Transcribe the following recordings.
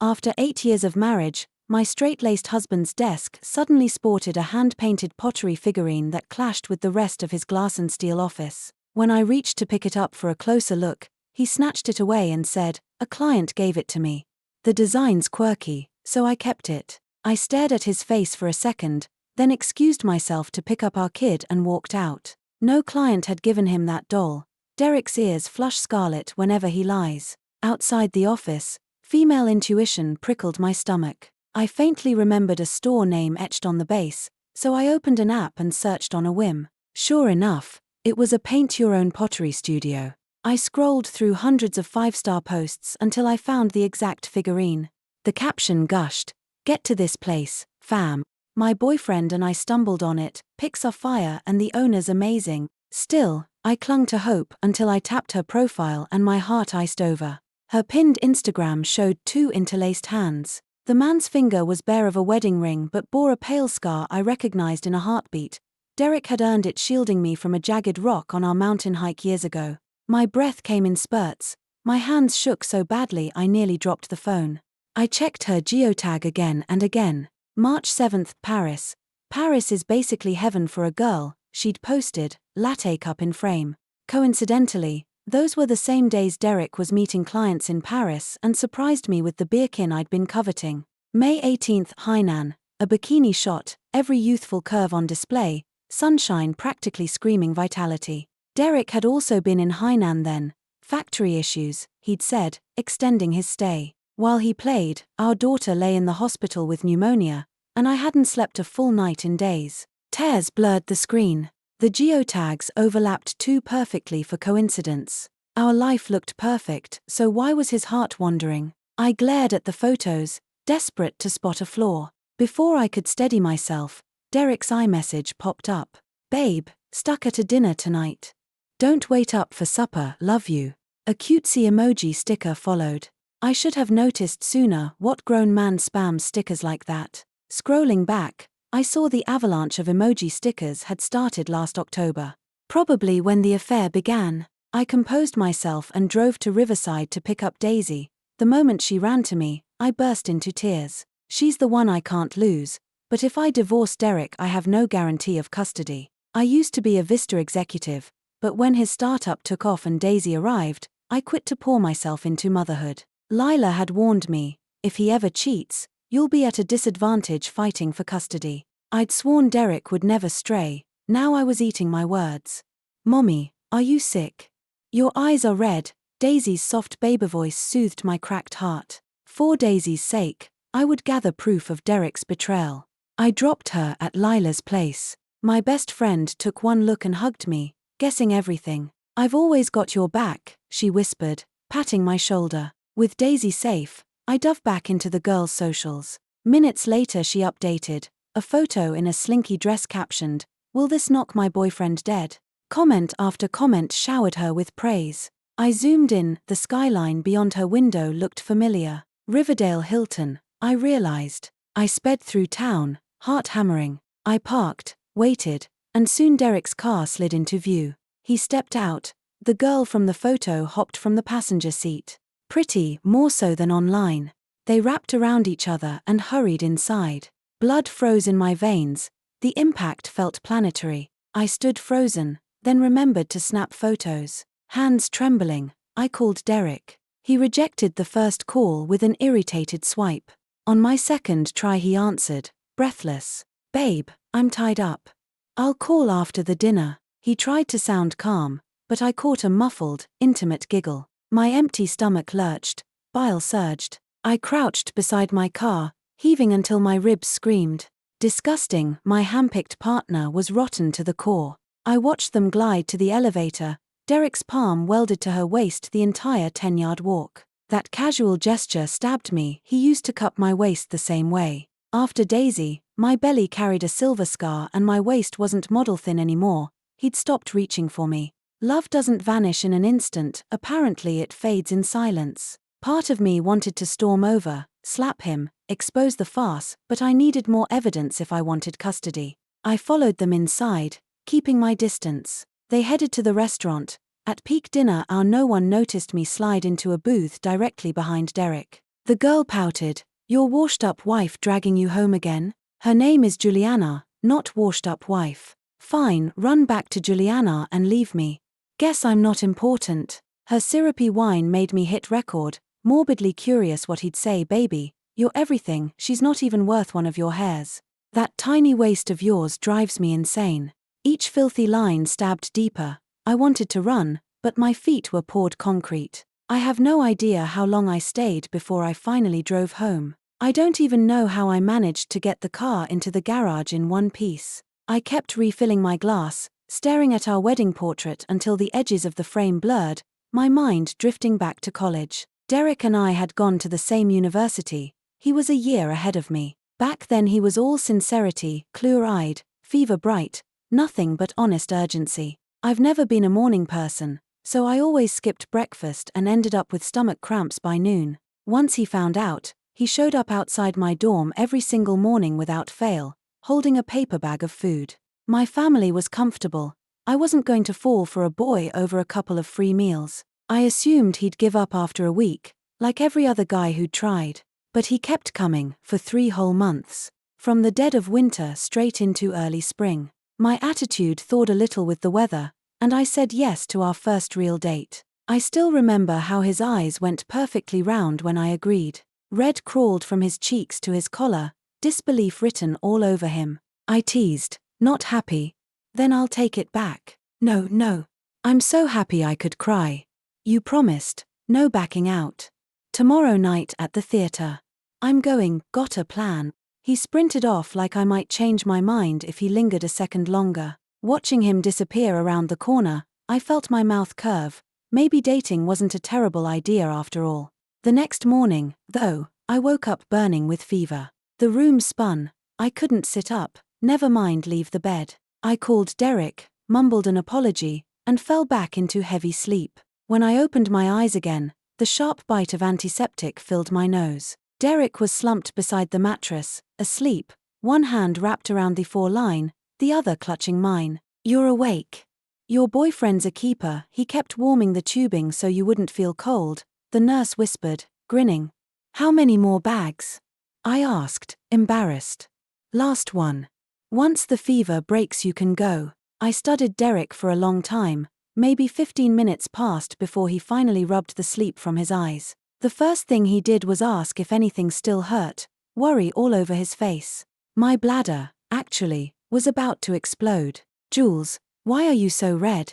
After 8 years of marriage, my straight-laced husband's desk suddenly sported a hand-painted pottery figurine that clashed with the rest of his glass and steel office. When I reached to pick it up for a closer look, he snatched it away and said, "A client gave it to me. The design's quirky, so I kept it." I stared at his face for a second, then excused myself to pick up our kid and walked out. No client had given him that doll. Derek's ears flush scarlet whenever he lies. Outside the office, female intuition prickled my stomach. I faintly remembered a store name etched on the base, so I opened an app and searched on a whim. Sure enough, it was a paint-your-own pottery studio. I scrolled through hundreds of 5-star posts until I found the exact figurine. The caption gushed, "Get to this place, fam. My boyfriend and I stumbled on it, pics are fire and the owner's amazing." Still, I clung to hope until I tapped her profile and my heart iced over. Her pinned Instagram showed 2 interlaced hands. The man's finger was bare of a wedding ring but bore a pale scar I recognized in a heartbeat. Derek had earned it shielding me from a jagged rock on our mountain hike years ago. My breath came in spurts. My hands shook so badly I nearly dropped the phone. I checked her geotag again and again. March 7th, Paris. Paris is basically heaven for a girl, she'd posted, latte cup in frame. Coincidentally, those were the same days Derek was meeting clients in Paris and surprised me with the beerkin I'd been coveting. May 18th, Hainan. A bikini shot, every youthful curve on display, sunshine practically screaming vitality. Derek had also been in Hainan then. Factory issues, he'd said, extending his stay. While he played, our daughter lay in the hospital with pneumonia, and I hadn't slept a full night in days. Tears blurred the screen. The geotags overlapped too perfectly for coincidence. Our life looked perfect, so why was his heart wandering? I glared at the photos, desperate to spot a flaw. Before I could steady myself, Derek's iMessage popped up. "Babe, stuck at a dinner tonight. Don't wait up for supper, love you." A cutesy emoji sticker followed. I should have noticed sooner. What grown man spams stickers like that? Scrolling back, I saw the avalanche of emoji stickers had started last October. Probably when the affair began. I composed myself and drove to Riverside to pick up Daisy. The moment she ran to me, I burst into tears. She's the one I can't lose, but if I divorce Derek I have no guarantee of custody. I used to be a Vista executive, but when his startup took off and Daisy arrived, I quit to pour myself into motherhood. Lila had warned me, if he ever cheats, you'll be at a disadvantage fighting for custody. I'd sworn Derek would never stray, now I was eating my words. "Mommy, are you sick? Your eyes are red." Daisy's soft baby voice soothed my cracked heart. For Daisy's sake, I would gather proof of Derek's betrayal. I dropped her at Lila's place. My best friend took one look and hugged me, guessing everything. "I've always got your back," she whispered, patting my shoulder. With Daisy safe, I dove back into the girls' socials. Minutes later she updated, a photo in a slinky dress captioned, "Will this knock my boyfriend dead?" Comment after comment showered her with praise. I zoomed in, the skyline beyond her window looked familiar. Riverdale Hilton, I realized. I sped through town, heart hammering. I parked, waited, and soon Derek's car slid into view. He stepped out. The girl from the photo hopped from the passenger seat. Pretty, more so than online. They wrapped around each other and hurried inside. Blood froze in my veins. The impact felt planetary. I stood frozen, then remembered to snap photos. Hands trembling, I called Derek. He rejected the first call with an irritated swipe. On my second try he answered, breathless. "Babe, I'm tied up. I'll call after the dinner." He tried to sound calm, but I caught a muffled, intimate giggle. My empty stomach lurched, bile surged. I crouched beside my car, heaving until my ribs screamed. Disgusting, my handpicked partner was rotten to the core. I watched them glide to the elevator, Derek's palm welded to her waist the entire 10-yard walk. That casual gesture stabbed me. He used to cup my waist the same way. After Daisy, my belly carried a silver scar and my waist wasn't model thin anymore. He'd stopped reaching for me. Love doesn't vanish in an instant, apparently it fades in silence. Part of me wanted to storm over, slap him, expose the farce, but I needed more evidence if I wanted custody. I followed them inside, keeping my distance. They headed to the restaurant. At peak dinner hour no one noticed me slide into a booth directly behind Derek. The girl pouted. Your washed-up wife dragging you home again? Her name is Juliana, not washed-up wife. Fine, run back to Juliana and leave me. Guess I'm not important. Her syrupy whine made me hit record, morbidly curious what he'd say. Baby, you're everything, she's not even worth one of your hairs. That tiny waist of yours drives me insane. Each filthy line stabbed deeper. I wanted to run, but my feet were poured concrete. I have no idea how long I stayed before I finally drove home. I don't even know how I managed to get the car into the garage in one piece. I kept refilling my glass, staring at our wedding portrait until the edges of the frame blurred, my mind drifting back to college. Derek and I had gone to the same university. He was a year ahead of me. Back then he was all sincerity, clear-eyed, fever-bright, nothing but honest urgency. I've never been a morning person, so I always skipped breakfast and ended up with stomach cramps by noon. Once he found out, he showed up outside my dorm every single morning without fail, holding a paper bag of food. My family was comfortable. I wasn't going to fall for a boy over a couple of free meals. I assumed he'd give up after a week, like every other guy who'd tried. But he kept coming, for 3 whole months. From the dead of winter straight into early spring. My attitude thawed a little with the weather, and I said yes to our first real date. I still remember how his eyes went perfectly round when I agreed. Red crawled from his cheeks to his collar, disbelief written all over him. I teased, not happy. Then I'll take it back. No. I'm so happy I could cry. You promised, no backing out. Tomorrow night at the theater. I'm going, got a plan. He sprinted off like I might change my mind if he lingered a second longer. Watching him disappear around the corner, I felt my mouth curve. Maybe dating wasn't a terrible idea after all. The next morning, though, I woke up burning with fever. The room spun. I couldn't sit up, never mind leave the bed. I called Derek, mumbled an apology, and fell back into heavy sleep. When I opened my eyes again, the sharp bite of antiseptic filled my nose. Derek was slumped beside the mattress, asleep, one hand wrapped around the foreline, the other clutching mine. You're awake. Your boyfriend's a keeper, he kept warming the tubing so you wouldn't feel cold, the nurse whispered, grinning. How many more bags? I asked, embarrassed. Last one. Once the fever breaks you can go. I studied Derek for a long time. Maybe 15 minutes passed before he finally rubbed the sleep from his eyes. The first thing he did was ask if anything still hurt, worry all over his face. My bladder, actually, was about to explode. Jules, why are you so red?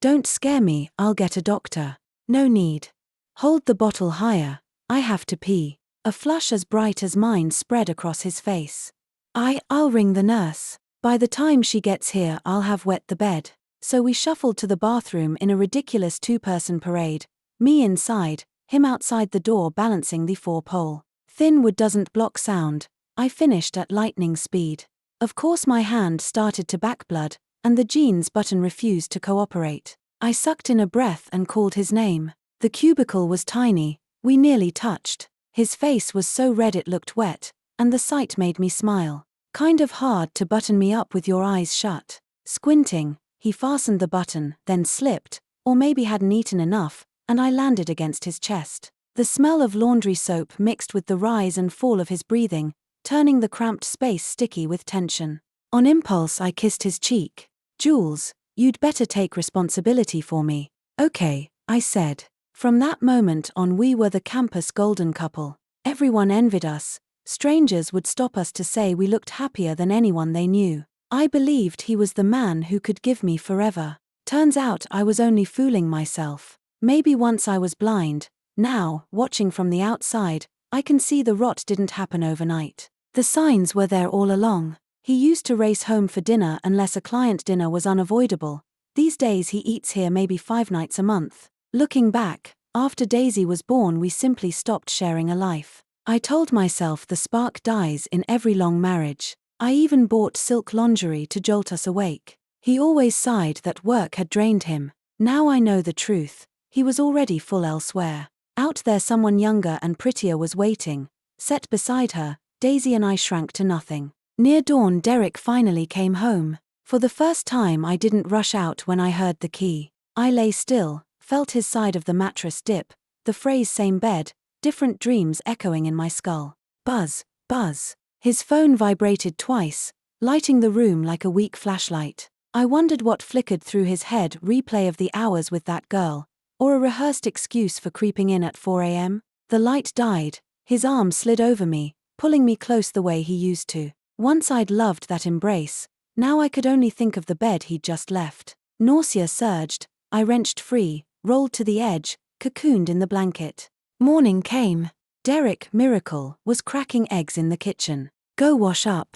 Don't scare me, I'll get a doctor. No need. Hold the bottle higher, I have to pee. A flush as bright as mine spread across his face. I'll ring the nurse. By the time she gets here I'll have wet the bed. So we shuffled to the bathroom in a ridiculous 2-person parade, me inside, him outside the door balancing the 4-pole. Thin wood doesn't block sound. I finished at lightning speed. Of course my hand started to backblood, and the jeans button refused to cooperate. I sucked in a breath and called his name. The cubicle was tiny, we nearly touched. His face was so red it looked wet, and the sight made me smile. Kind of hard to button me up with your eyes shut. Squinting, he fastened the button, then slipped, or maybe hadn't eaten enough, and I landed against his chest. The smell of laundry soap mixed with the rise and fall of his breathing, turning the cramped space sticky with tension. On impulse I kissed his cheek. Jules, you'd better take responsibility for me. Okay, I said. From that moment on we were the campus golden couple. Everyone envied us. Strangers would stop us to say we looked happier than anyone they knew. I believed he was the man who could give me forever. Turns out I was only fooling myself. Maybe once I was blind. Now, watching from the outside, I can see the rot didn't happen overnight. The signs were there all along. He used to race home for dinner unless a client dinner was unavoidable. These days he eats here maybe 5 nights a month. Looking back, after Daisy was born we simply stopped sharing a life. I told myself the spark dies in every long marriage. I even bought silk lingerie to jolt us awake. He always sighed that work had drained him. Now I know the truth. He was already full elsewhere. Out there someone younger and prettier was waiting. Set beside her, Daisy and I shrank to nothing. Near dawn Derek finally came home. For the first time I didn't rush out when I heard the key. I lay still, felt his side of the mattress dip, the phrase same bed, different dreams echoing in my skull. Buzz, buzz. His phone vibrated twice, lighting the room like a weak flashlight. I wondered what flickered through his head: replay of the hours with that girl, or a rehearsed excuse for creeping in at 4 a.m.? The light died, his arm slid over me, pulling me close the way he used to. Once I'd loved that embrace, now I could only think of the bed he'd just left. Nausea surged, I wrenched free, rolled to the edge, cocooned in the blanket. Morning came. Derek, miracle, was cracking eggs in the kitchen. Go wash up.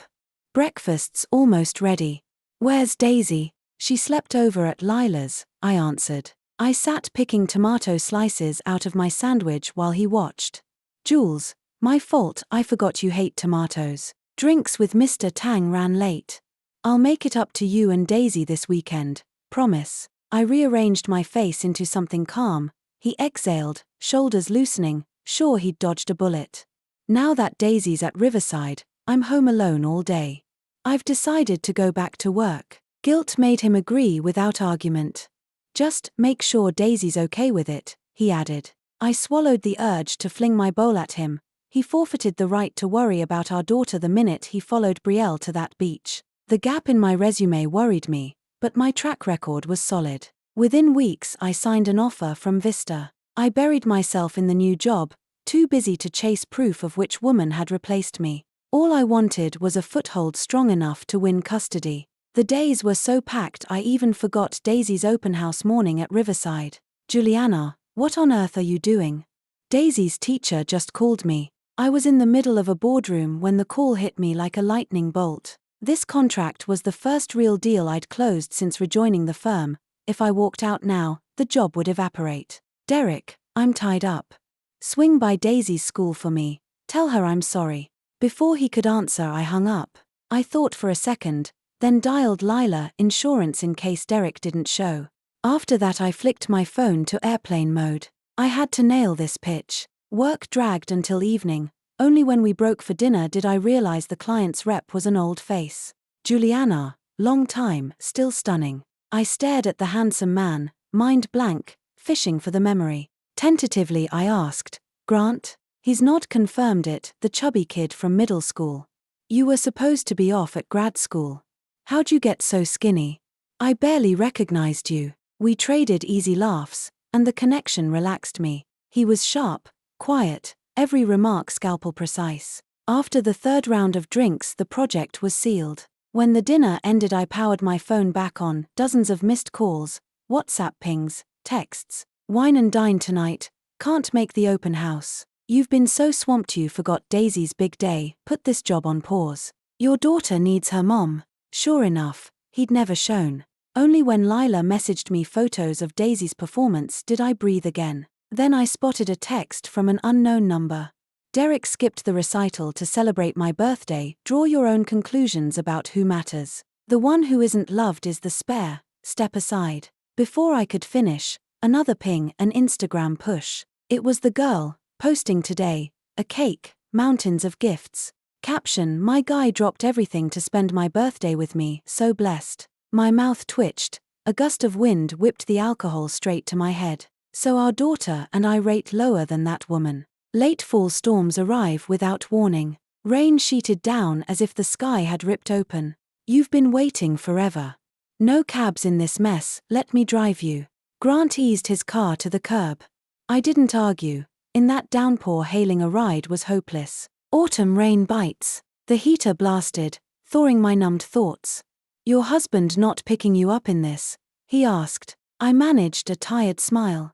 Breakfast's almost ready. Where's Daisy? She slept over at Lila's, I answered. I sat picking tomato slices out of my sandwich while he watched. Jules, my fault, I forgot you hate tomatoes. Drinks with Mr. Tang ran late. I'll make it up to you and Daisy this weekend, promise. I rearranged my face into something calm. He exhaled, shoulders loosening, sure he'd dodged a bullet. Now that Daisy's at Riverside, I'm home alone all day. I've decided to go back to work. Guilt made him agree without argument. Just make sure Daisy's okay with it, he added. I swallowed the urge to fling my bowl at him. He forfeited the right to worry about our daughter the minute he followed Brielle to that beach. The gap in my resume worried me, but my track record was solid. Within weeks I signed an offer from Vista. I buried myself in the new job, too busy to chase proof of which woman had replaced me. All I wanted was a foothold strong enough to win custody. The days were so packed I even forgot Daisy's open house morning at Riverside. Juliana, what on earth are you doing? Daisy's teacher just called me. I was in the middle of a boardroom when the call hit me like a lightning bolt. This contract was the first real deal I'd closed since rejoining the firm. If I walked out now, the job would evaporate. Derek, I'm tied up. Swing by Daisy's school for me. Tell her I'm sorry. Before he could answer, I hung up. I thought for a second, then dialed Lila Insurance in case Derek didn't show. After that I flicked my phone to airplane mode. I had to nail this pitch. Work dragged until evening. Only when we broke for dinner did I realize the client's rep was an old face. Juliana, long time, still stunning. I stared at the handsome man, mind blank, fishing for the memory. Tentatively I asked, Grant? His nod confirmed it, the chubby kid from middle school. You were supposed to be off at grad school. How'd you get so skinny? I barely recognized you. We traded easy laughs, and the connection relaxed me. He was sharp, quiet, every remark scalpel precise. After the third round of drinks the project was sealed. When the dinner ended I powered my phone back on, dozens of missed calls, WhatsApp pings, texts. Wine and dine tonight, can't make the open house. You've been so swamped you forgot Daisy's big day, put this job on pause. Your daughter needs her mom. Sure enough, he'd never shown. Only when Lila messaged me photos of Daisy's performance did I breathe again. Then I spotted a text from an unknown number. Derek skipped the recital to celebrate my birthday. Draw your own conclusions about who matters. The one who isn't loved is the spare. Step aside. Before I could finish, another ping, an Instagram push. It was the girl, posting today, a cake, mountains of gifts. Caption, my guy dropped everything to spend my birthday with me, so blessed. My mouth twitched, a gust of wind whipped the alcohol straight to my head. So our daughter and I rate lower than that woman. Late fall storms arrive without warning. Rain sheeted down as if the sky had ripped open. You've been waiting forever. No cabs in this mess, let me drive you. Grant eased his car to the curb. I didn't argue. In that downpour hailing a ride was hopeless. Autumn rain bites. The heater blasted, thawing my numbed thoughts. Your husband not picking you up in this? He asked. I managed a tired smile.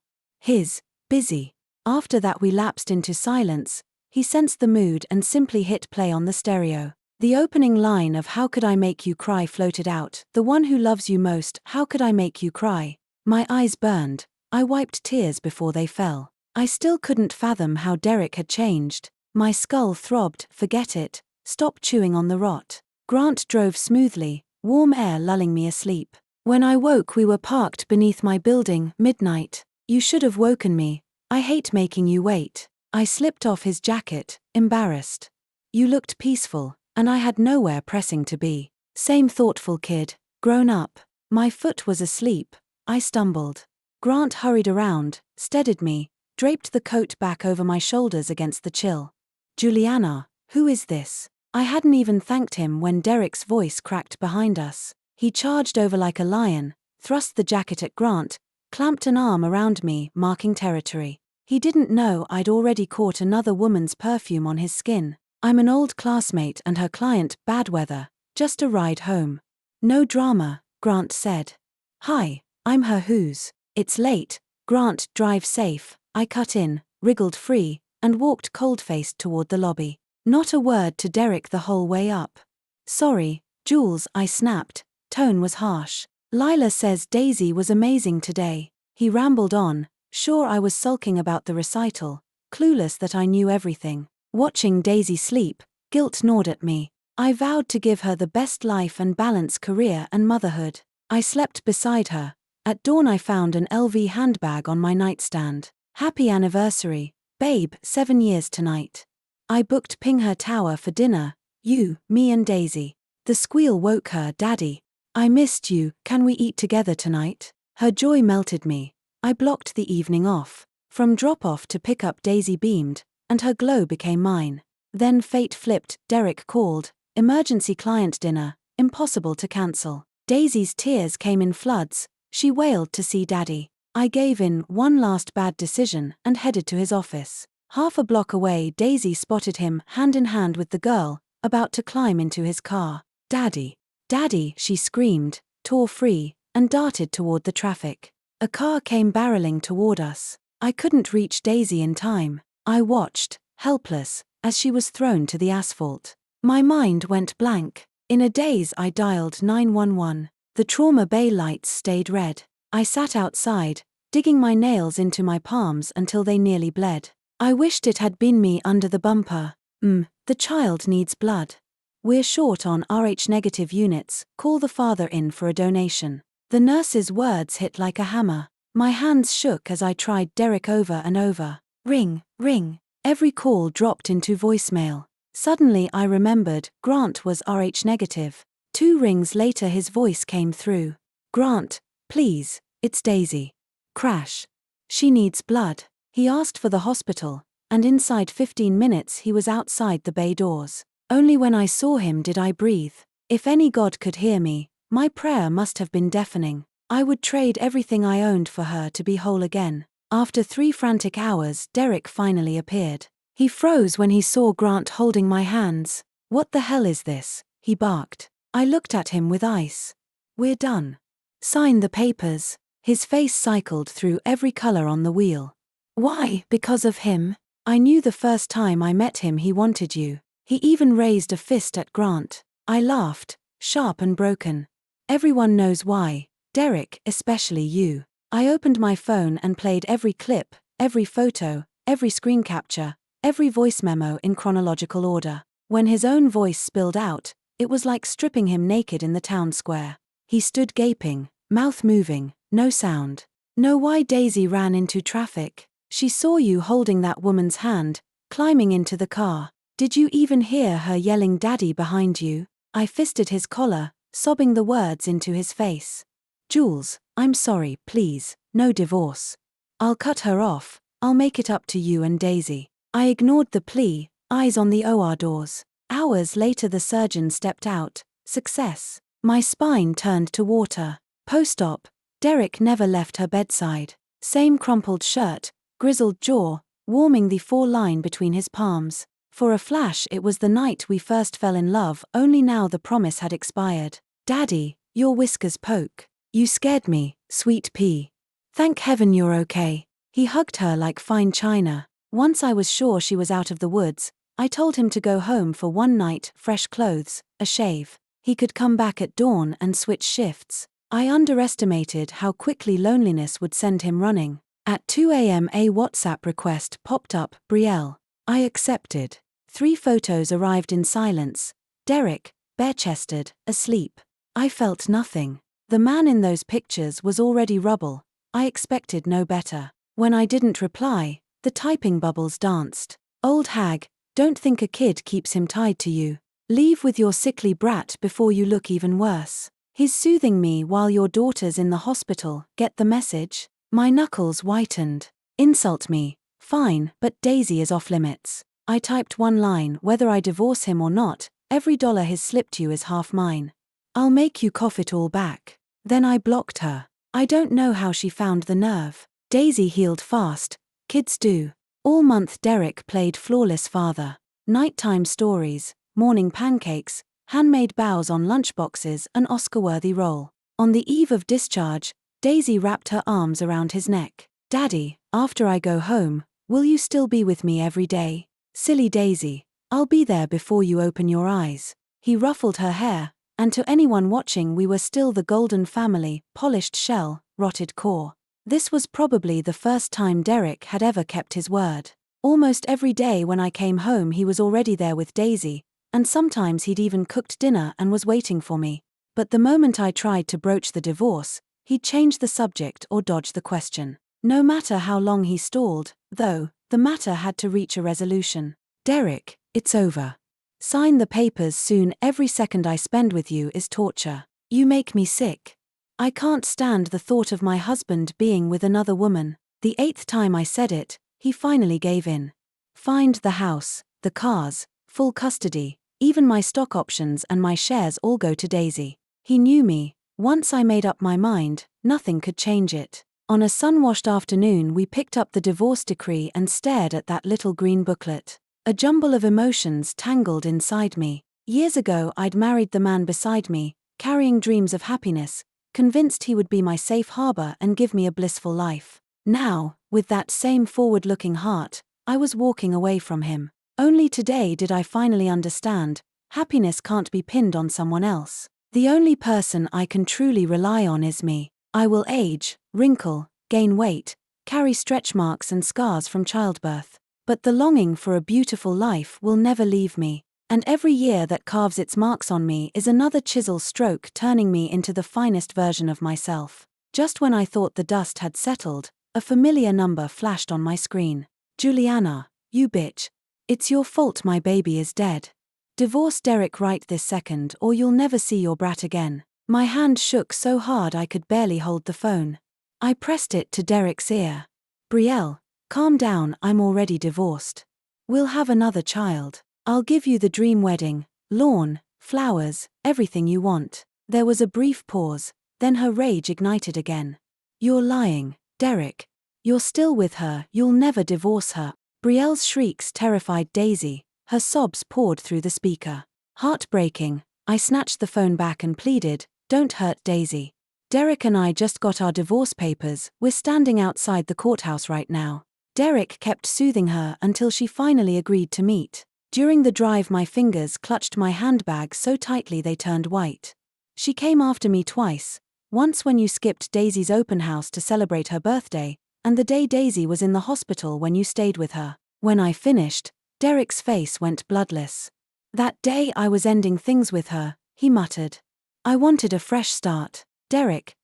Busy. After that we lapsed into silence. He sensed the mood and simply hit play on the stereo. The opening line of How Could I Make You Cry floated out. The one who loves you most, how could I make you cry? My eyes burned. I wiped tears before they fell. I still couldn't fathom how Derek had changed. My skull throbbed, forget it, stop chewing on the rot. Grant drove smoothly, warm air lulling me asleep. When I woke we were parked beneath my building, midnight. You should have woken me. I hate making you wait. I slipped off his jacket, embarrassed. You looked peaceful, and I had nowhere pressing to be. Same thoughtful kid, grown up. My foot was asleep. I stumbled. Grant hurried around, steadied me, draped the coat back over my shoulders against the chill. Juliana, who is this? I hadn't even thanked him when Derek's voice cracked behind us. He charged over like a lion, thrust the jacket at Grant, clamped an arm around me, marking territory. He didn't know I'd already caught another woman's perfume on his skin. I'm an old classmate and her client, bad weather, just a ride home. No drama, Grant said. Hi, I'm her who's. It's late, Grant, drive safe. I cut in, wriggled free, and walked cold-faced toward the lobby. Not a word to Derek the whole way up. Sorry, Jules, I snapped. Tone was harsh. Lila says Daisy was amazing today. He rambled on, sure I was sulking about the recital, clueless that I knew everything. Watching Daisy sleep, guilt gnawed at me. I vowed to give her the best life and balance career and motherhood. I slept beside her. At dawn I found an LV handbag on my nightstand. Happy anniversary, babe, 7 years tonight. I booked Pinghe Tower for dinner, you, me and Daisy. The squeal woke her, Daddy. I missed you, can we eat together tonight? Her joy melted me. I blocked the evening off. From drop-off to pick-up Daisy beamed, and her glow became mine. Then fate flipped, Derek called, emergency client dinner, impossible to cancel. Daisy's tears came in floods, she wailed to see Daddy. I gave in, one last bad decision, and headed to his office. Half a block away Daisy spotted him, hand in hand with the girl, about to climb into his car. Daddy! Daddy! She screamed, tore free, and darted toward the traffic. A car came barreling toward us. I couldn't reach Daisy in time. I watched, helpless, as she was thrown to the asphalt. My mind went blank. In a daze I dialed 911. The trauma bay lights stayed red. I sat outside, digging my nails into my palms until they nearly bled. I wished it had been me under the bumper. The child needs blood. We're short on Rh-negative units, call the father in for a donation. The nurse's words hit like a hammer. My hands shook as I tried Derek over and over. Ring, ring. Every call dropped into voicemail. Suddenly I remembered, Grant was Rh-negative. 2 rings later his voice came through. Grant, please, it's Daisy. Crash. She needs blood. He asked for the hospital, and inside 15 minutes he was outside the bay doors. Only when I saw him did I breathe. If any god could hear me, my prayer must have been deafening. I would trade everything I owned for her to be whole again. After 3 frantic hours, Derek finally appeared. He froze when he saw Grant holding my hands. What the hell is this? He barked. I looked at him with ice. We're done. Sign the papers. His face cycled through every color on the wheel. Why? Because of him? I knew the first time I met him he wanted you. He even raised a fist at Grant. I laughed, sharp and broken. Everyone knows why, Derek, especially you. I opened my phone and played every clip, every photo, every screen capture, every voice memo in chronological order. When his own voice spilled out, it was like stripping him naked in the town square. He stood gaping, mouth moving, no sound. Know why Daisy ran into traffic? She saw you holding that woman's hand, climbing into the car. Did you even hear her yelling Daddy behind you? I fisted his collar, sobbing the words into his face. Jules, I'm sorry, please, no divorce. I'll cut her off, I'll make it up to you and Daisy. I ignored the plea, eyes on the OR doors. Hours later the surgeon stepped out. Success. My spine turned to water. Post-op, Derek never left her bedside. Same crumpled shirt, grizzled jaw, warming the 4 line between his palms. For a flash it was the night we first fell in love, only now the promise had expired. Daddy, your whiskers poke. You scared me, sweet pea. Thank heaven you're okay. He hugged her like fine china. Once I was sure she was out of the woods, I told him to go home for one night, fresh clothes, a shave. He could come back at dawn and switch shifts. I underestimated how quickly loneliness would send him running. At 2 a.m. a WhatsApp request popped up, Brielle. I accepted. 3 photos arrived in silence. Derek, bare-chested, asleep. I felt nothing. The man in those pictures was already rubble. I expected no better. When I didn't reply, the typing bubbles danced. Old hag, don't think a kid keeps him tied to you. Leave with your sickly brat before you look even worse. He's soothing me while your daughter's in the hospital, get the message? My knuckles whitened. Insult me, Fine, but Daisy is off limits. I typed one line: whether I divorce him or not, every dollar he's slipped you is half mine. I'll make you cough it all back. Then I blocked her. I don't know how she found the nerve. Daisy healed fast. Kids do. All month Derek played flawless father. Nighttime stories, morning pancakes, handmade bows on lunchboxes, an Oscar-worthy role. On the eve of discharge, Daisy wrapped her arms around his neck. Daddy, after I go home, will you still be with me every day? Silly Daisy, I'll be there before you open your eyes. He ruffled her hair, and to anyone watching, we were still the golden family, polished shell, rotted core. This was probably the first time Derek had ever kept his word. Almost every day when I came home he was already there with Daisy, and sometimes he'd even cooked dinner and was waiting for me. But the moment I tried to broach the divorce, he'd change the subject or dodge the question. No matter how long he stalled, though, the matter had to reach a resolution. Derek, it's over. Sign the papers soon. Every second I spend with you is torture. You make me sick. I can't stand the thought of my husband being with another woman. The 8th time I said it, he finally gave in. Find the house, the cars, full custody, even my stock options and my shares all go to Daisy. He knew me. Once I made up my mind, nothing could change it. On a sun-washed afternoon we picked up the divorce decree and stared at that little green booklet. A jumble of emotions tangled inside me. Years ago I'd married the man beside me, carrying dreams of happiness, convinced he would be my safe harbor and give me a blissful life. Now, with that same forward-looking heart, I was walking away from him. Only today did I finally understand, happiness can't be pinned on someone else. The only person I can truly rely on is me. I will age, wrinkle, gain weight, carry stretch marks and scars from childbirth. But the longing for a beautiful life will never leave me. And every year that carves its marks on me is another chisel stroke turning me into the finest version of myself. Just when I thought the dust had settled, a familiar number flashed on my screen. Juliana, you bitch. It's your fault my baby is dead. Divorce Derek right this second or you'll never see your brat again. My hand shook so hard I could barely hold the phone. I pressed it to Derek's ear. Brielle, calm down, I'm already divorced. We'll have another child. I'll give you the dream wedding, lawn, flowers, everything you want. There was a brief pause, then her rage ignited again. You're lying, Derek. You're still with her, you'll never divorce her. Brielle's shrieks terrified Daisy, her sobs poured through the speaker. Heartbreaking, I snatched the phone back and pleaded, don't hurt Daisy. Derek and I just got our divorce papers, we're standing outside the courthouse right now. Derek kept soothing her until she finally agreed to meet. During the drive my fingers clutched my handbag so tightly they turned white. She came after me twice, once when you skipped Daisy's open house to celebrate her birthday, and the day Daisy was in the hospital when you stayed with her. When I finished, Derek's face went bloodless. That day I was ending things with her, he muttered. I wanted a fresh start. Derek,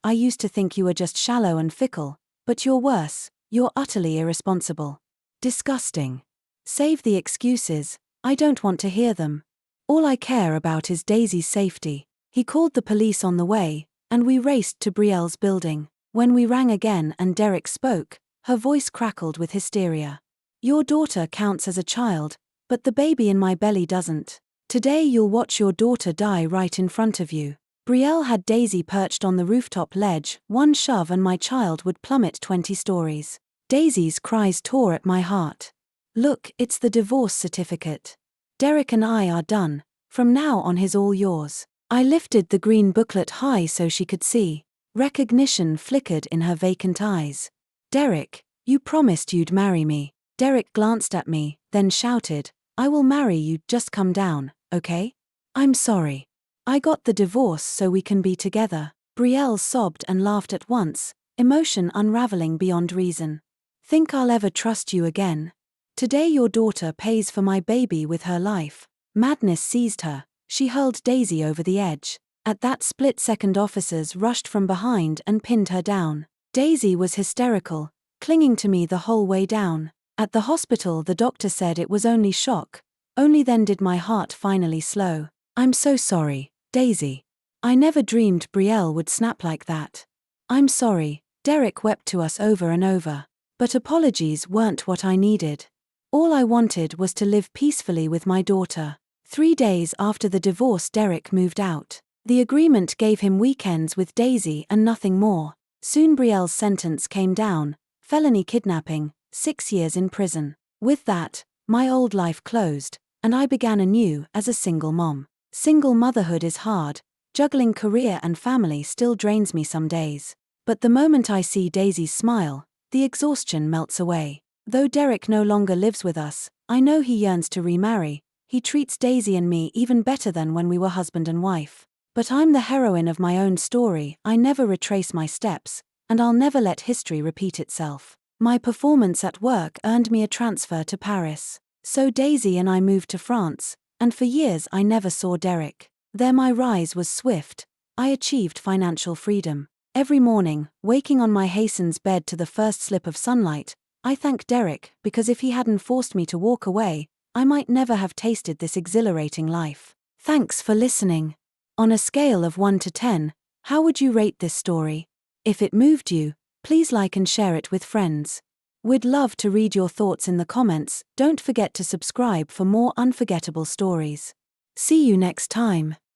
I used to think you were just shallow and fickle, but you're worse, you're utterly irresponsible. Disgusting. Save the excuses, I don't want to hear them. All I care about is Daisy's safety. He called the police on the way, and we raced to Brielle's building. When we rang again and Derek spoke, her voice crackled with hysteria. Your daughter counts as a child, but the baby in my belly doesn't. Today you'll watch your daughter die right in front of you. Brielle had Daisy perched on the rooftop ledge, one shove and my child would plummet 20 stories. Daisy's cries tore at my heart. Look, it's the divorce certificate. Derek and I are done. From now on he's all yours. I lifted the green booklet high so she could see. Recognition flickered in her vacant eyes. Derek, you promised you'd marry me. Derek glanced at me, then shouted, I will marry you, just come down, okay? I'm sorry. I got the divorce so we can be together. Brielle sobbed and laughed at once, emotion unraveling beyond reason. Think I'll ever trust you again? Today your daughter pays for my baby with her life. Madness seized her. She hurled Daisy over the edge. At that split second officers rushed from behind and pinned her down. Daisy was hysterical, clinging to me the whole way down. At the hospital the doctor said it was only shock. Only then did my heart finally slow. I'm so sorry, Daisy. I never dreamed Brielle would snap like that. I'm sorry. Derek wept to us over and over. But apologies weren't what I needed. All I wanted was to live peacefully with my daughter. 3 days after the divorce, Derek moved out. The agreement gave him weekends with Daisy and nothing more. Soon Brielle's sentence came down: felony kidnapping, 6 years in prison. With that, my old life closed, and I began anew as a single mom. Single motherhood is hard. Juggling career and family still drains me some days. But the moment I see Daisy's smile, the exhaustion melts away. Though Derek no longer lives with us, I know he yearns to remarry. He treats Daisy and me even better than when we were husband and wife. But I'm the heroine of my own story. I never retrace my steps, and I'll never let history repeat itself. My performance at work earned me a transfer to Paris. So Daisy and I moved to France, and for years I never saw Derek. There my rise was swift. I achieved financial freedom. Every morning, waking on my Hasten's bed to the first slip of sunlight, I thank Derek, because if he hadn't forced me to walk away, I might never have tasted this exhilarating life. Thanks for listening. On a scale of 1 to 10, how would you rate this story? If it moved you, please like and share it with friends. We'd love to read your thoughts in the comments. Don't forget to subscribe for more unforgettable stories. See you next time.